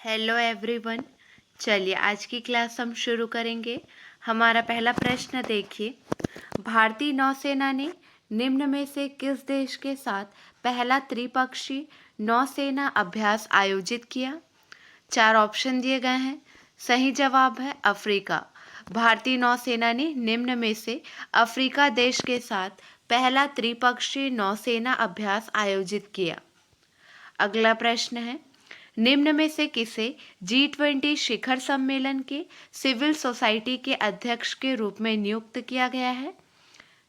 Hello everyone. चलिए आज की क्लास हम शुरू करेंगे। हमारा पहला प्रश्न देखिए, भारतीय नौसेना ने निम्न में से किस देश के साथ पहला त्रिपक्षीय नौसेना अभ्यास आयोजित किया? 4 ऑप्शन दिए गए हैं। सही जवाब है अफ्रीका। भारतीय नौसेना ने निम्न में से अफ्रीका देश के साथ पहला त्रिपक्षीय नौसेना अभ्यास आयोजित किया। अगला प्रश्न है, निम्न में से किसे G20 शिखर सम्मेलन के सिविल सोसाइटी के अध्यक्ष के रूप में नियुक्त किया गया है?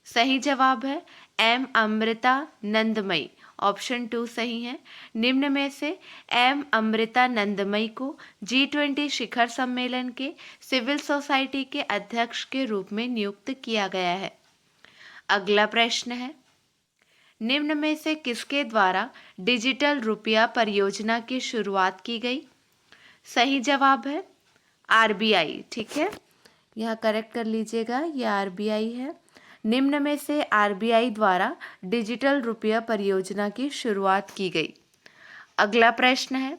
सही जवाब है एम अमृता नंदमई। ऑप्शन 2 सही है। निम्न में से एम अमृता नंदमई को G20 शिखर सम्मेलन के सिविल सोसाइटी के अध्यक्ष के रूप में नियुक्त किया गया है। अगला प्रश्न है, निम्न में से किसके द्वारा डिजिटल रुपया परियोजना की शुरुआत की गई? सही जवाब है आरबीआई। ठीक है, यहाँ करेक्ट कर लीजिएगा, यह आरबीआई है। निम्न में से आरबीआई द्वारा डिजिटल रुपया परियोजना की शुरुआत की गई। अगला प्रश्न है,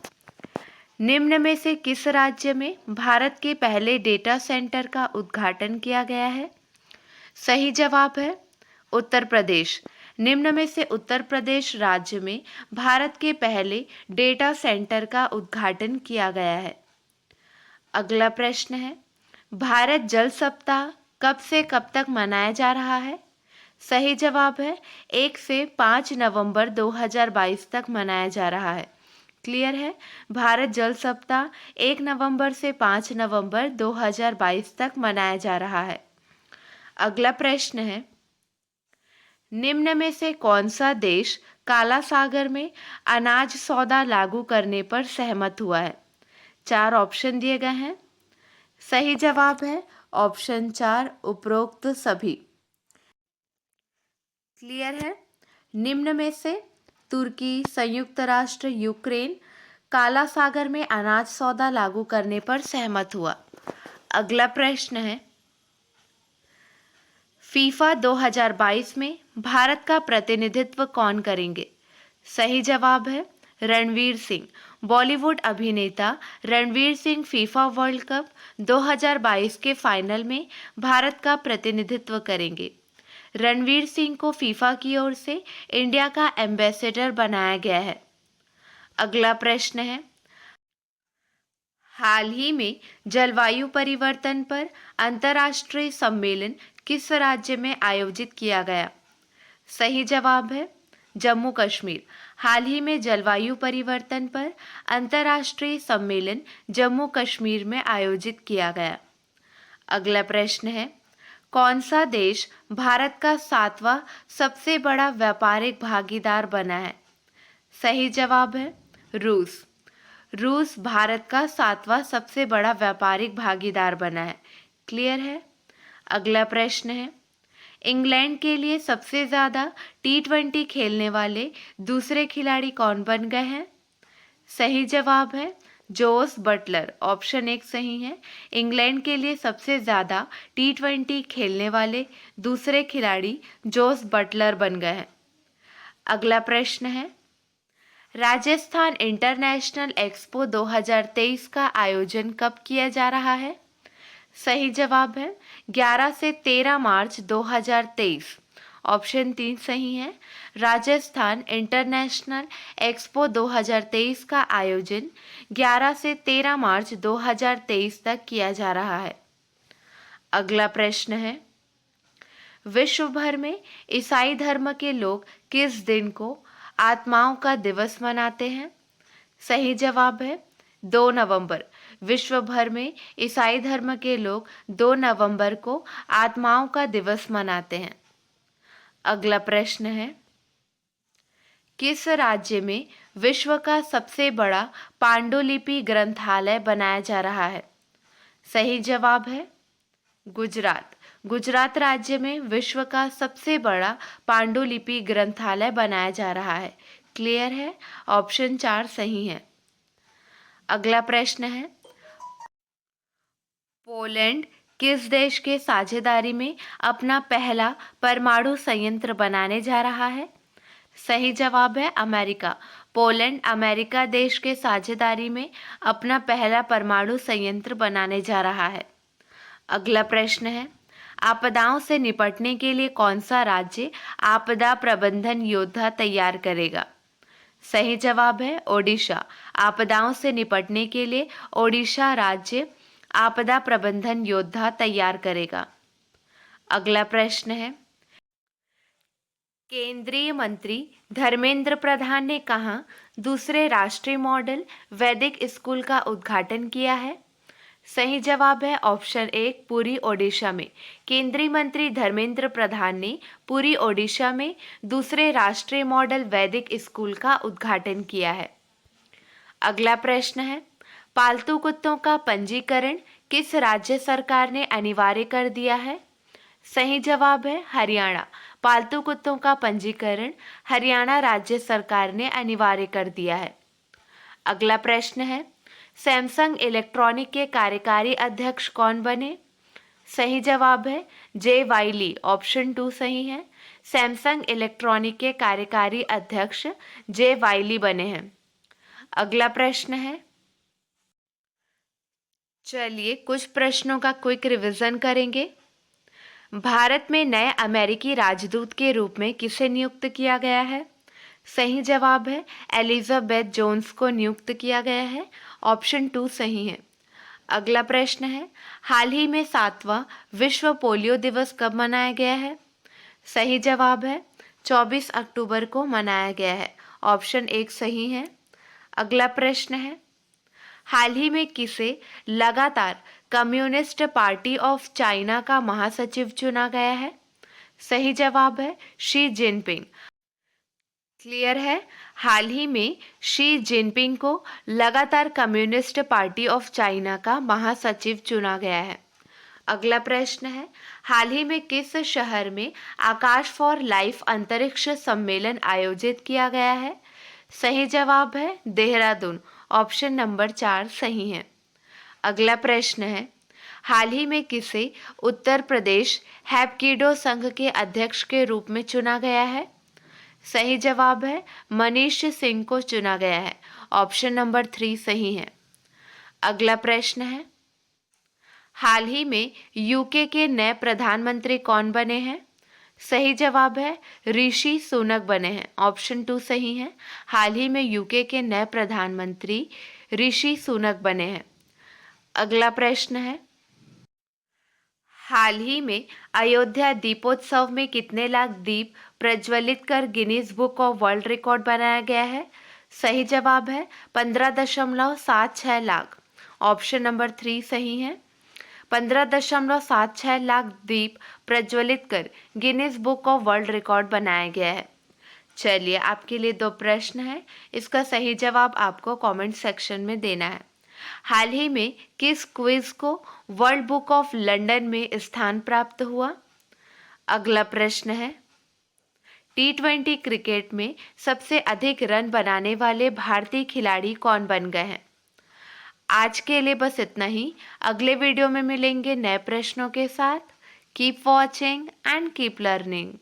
निम्न में से किस राज्य में भारत के पहले डेटा सेंटर का उद्घाटन किया गया है? सही जवाब है उत्तर प्रदेश। निम्न में से उत्तर प्रदेश राज्य में भारत के पहले डेटा सेंटर का उद्घाटन किया गया है। अगला प्रश्न है, भारत जल सप्ताह कब से कब तक मनाया जा रहा है? सही जवाब है 1 से 5 नवंबर 2022 तक मनाया जा रहा है। क्लियर है, भारत जल सप्ताह 1 नवंबर से 5 नवंबर 2022 तक मनाया जा रहा है। अगला प्रश्न है, निम्न में से कौन सा देश काला सागर में अनाज सौदा लागू करने पर सहमत हुआ है? 4 ऑप्शन दिए गए हैं। सही जवाब है ऑप्शन 4 उपरोक्त सभी। क्लियर है, निम्न में से तुर्की, संयुक्त राष्ट्र, यूक्रेन काला सागर में अनाज सौदा लागू करने पर सहमत हुआ। अगला प्रश्न है, फीफा 2022 में भारत का प्रतिनिधित्व कौन करेंगे? सही जवाब है रणवीर सिंह। बॉलीवुड अभिनेता Ranveer Singh FIFA world cup 2022 के फाइनल में भारत का प्रतिनिधित्व करेंगे। रणवीर सिंह को फीफा की ओर से इंडिया का एम्बेसडर बनाया गया है। अगला प्रश्न है, हाल ही में जलवायु परिवर्तन पर अंतर्राष्ट्रीय सम्मेलन किस राज्य में आयोजित किया गया? सही जवाब है जम्मू कश्मीर। हाल ही में जलवायु परिवर्तन पर अंतर्राष्ट्रीय सम्मेलन जम्मू कश्मीर में आयोजित किया गया। अगला प्रश्न है, कौन सा देश भारत का 7वां सबसे बड़ा व्यापारिक भागीदार बना है? सही जवाब है रूस। रूस भारत का 7वां सबसे बड़ा व्यापारिक भागीदार बना है। क्लियर है। अगला प्रश्न है, इंग्लैंड के लिए सबसे ज़्यादा T20 खेलने वाले दूसरे खिलाड़ी कौन बन गए हैं? सही जवाब है जोस बटलर। ऑप्शन 1 सही है। इंग्लैंड के लिए सबसे ज़्यादा T20 खेलने वाले दूसरे खिलाड़ी जोस बटलर बन गए हैं। अगला प्रश्न है, राजस्थान इंटरनेशनल एक्सपो 2023 का आयोजन कब किया जा रहा है? सही जवाब है 11 से 13 मार्च 2023। ऑप्शन 3 सही है। राजस्थान इंटरनेशनल एक्सपो 2023 का आयोजन 11 से 13 मार्च 2023 तक किया जा रहा है। अगला प्रश्न है, विश्व भर में ईसाई धर्म के लोग किस दिन को आत्माओं का दिवस मनाते हैं? सही जवाब है 2 नवंबर। विश्व भर में ईसाई धर्म के लोग 2 नवंबर को आत्माओं का दिवस मनाते हैं। अगला प्रश्न है, किस राज्य में विश्व का सबसे बड़ा पांडुलिपि ग्रंथालय बनाया जा रहा है? सही जवाब है गुजरात। गुजरात राज्य में विश्व का सबसे बड़ा पांडुलिपि ग्रंथालय बनाया जा रहा है। क्लियर है, ऑप्शन 4 सही है। अगला प्रश्न है, पोलैंड किस देश के साझेदारी में अपना पहला परमाणु संयंत्र बनाने जा रहा है? सही जवाब है अमेरिका। पोलैंड अमेरिका देश के साझेदारी में अपना पहला परमाणु संयंत्र बनाने जा रहा है। अगला प्रश्न है, आपदाओं से निपटने के लिए कौन सा राज्य आपदा प्रबंधन योद्धा तैयार करेगा? सही जवाब है ओडिशा। आपदाओं से निपटने के लिए ओडिशा राज्य आपदा प्रबंधन योद्धा तैयार करेगा। अगला प्रश्न है, केंद्रीय मंत्री धर्मेंद्र प्रधान ने कहाँ दूसरे राष्ट्रीय मॉडल वैदिक स्कूल का उद्घाटन किया है? सही जवाब है ऑप्शन 1 पुरी ओडिशा में। केंद्रीय मंत्री धर्मेंद्र प्रधान ने पुरी ओडिशा में दूसरे राष्ट्रीय मॉडल वैदिक स्कूल का उद्घाटन किया है। अगला प्रश्न है, पालतू कुत्तों का पंजीकरण किस राज्य सरकार ने अनिवार्य कर दिया है? सही जवाब है हरियाणा। पालतू कुत्तों का पंजीकरण हरियाणा राज्य सरकार ने अनिवार्य कर दिया है। अगला प्रश्न है, सैमसंग इलेक्ट्रॉनिक के कार्यकारी अध्यक्ष कौन बने? सही जवाब है जे वाइली। ऑप्शन 2 सही है। सैमसंग इलेक्ट्रॉनिक के कार्यकारी अध्यक्ष जे वाइली बने हैं। अगला प्रश्न है, चलिए कुछ प्रश्नों का क्विक रिवीजन करेंगे। भारत में नए अमेरिकी राजदूत के रूप में किसे नियुक्त किया गया है? सही जवाब है एलिजाबेथ जोन्स को नियुक्त किया गया है। ऑप्शन 2 सही है। अगला प्रश्न है, हाल ही में 7वां विश्व पोलियो दिवस कब मनाया गया है? सही जवाब है 24 अक्टूबर को मनाया गया है। ऑप्शन 1 सही है। अगला प्रश्न है, हाल ही में किसे लगातार कम्युनिस्ट पार्टी ऑफ चाइना का महासचिव चुना गया है? सही जवाब है शी जिनपिंग। क्लियर है, हाल ही में शी जिनपिंग को लगातार कम्युनिस्ट पार्टी ऑफ चाइना का महासचिव चुना गया है। अगला प्रश्न है, हाल ही में किस शहर में आकाश फॉर लाइफ अंतरिक्ष सम्मेलन आयोजित किया गया है? सही जवाब है देहरादून। ऑप्शन नंबर 4 सही है। अगला प्रश्न है, हाल ही में किसे उत्तर प्रदेश हैप्किडो संघ के अध्यक्ष के रूप में चुना गया है? सही जवाब है मनीष सिंह को चुना गया है। ऑप्शन नंबर 3 सही है। अगला प्रश्न है, हाल ही में यूके के नए प्रधानमंत्री कौन बने हैं? सही जवाब है ऋषि सुनक बने हैं। ऑप्शन 2 सही है। हाल ही में यूके के नए प्रधानमंत्री ऋषि सुनक बने हैं। अगला प्रश्न है, हाल ही में अयोध्या दीपोत्सव में कितने लाख दीप प्रज्वलित कर Guinness book of world record बनाया गया है? सही जवाब है 15.76 लाख। ऑप्शन नंबर 3 सही है। 15.76 लाख दीप प्रज्वलित कर Guinness book of world record बनाया गया है। चलिए आपके लिए 2 प्रश्न हैं, इसका सही जवाब आपको कमेंट सेक्शन में देना है। हाल ही में किस क्विज को वर्ल्ड बुक ऑफ लंदन में स्थान प्राप्त हुआ? अगला प्रश्न है, T20 क्रिकेट में सबसे अधिक रन बनाने वाले भारतीय खिलाड़ी कौन बन गए हैं? आज के लिए बस इतना ही। अगले वीडियो में मिलेंगे नए प्रश्नों के साथ। Keep watching and keep learning.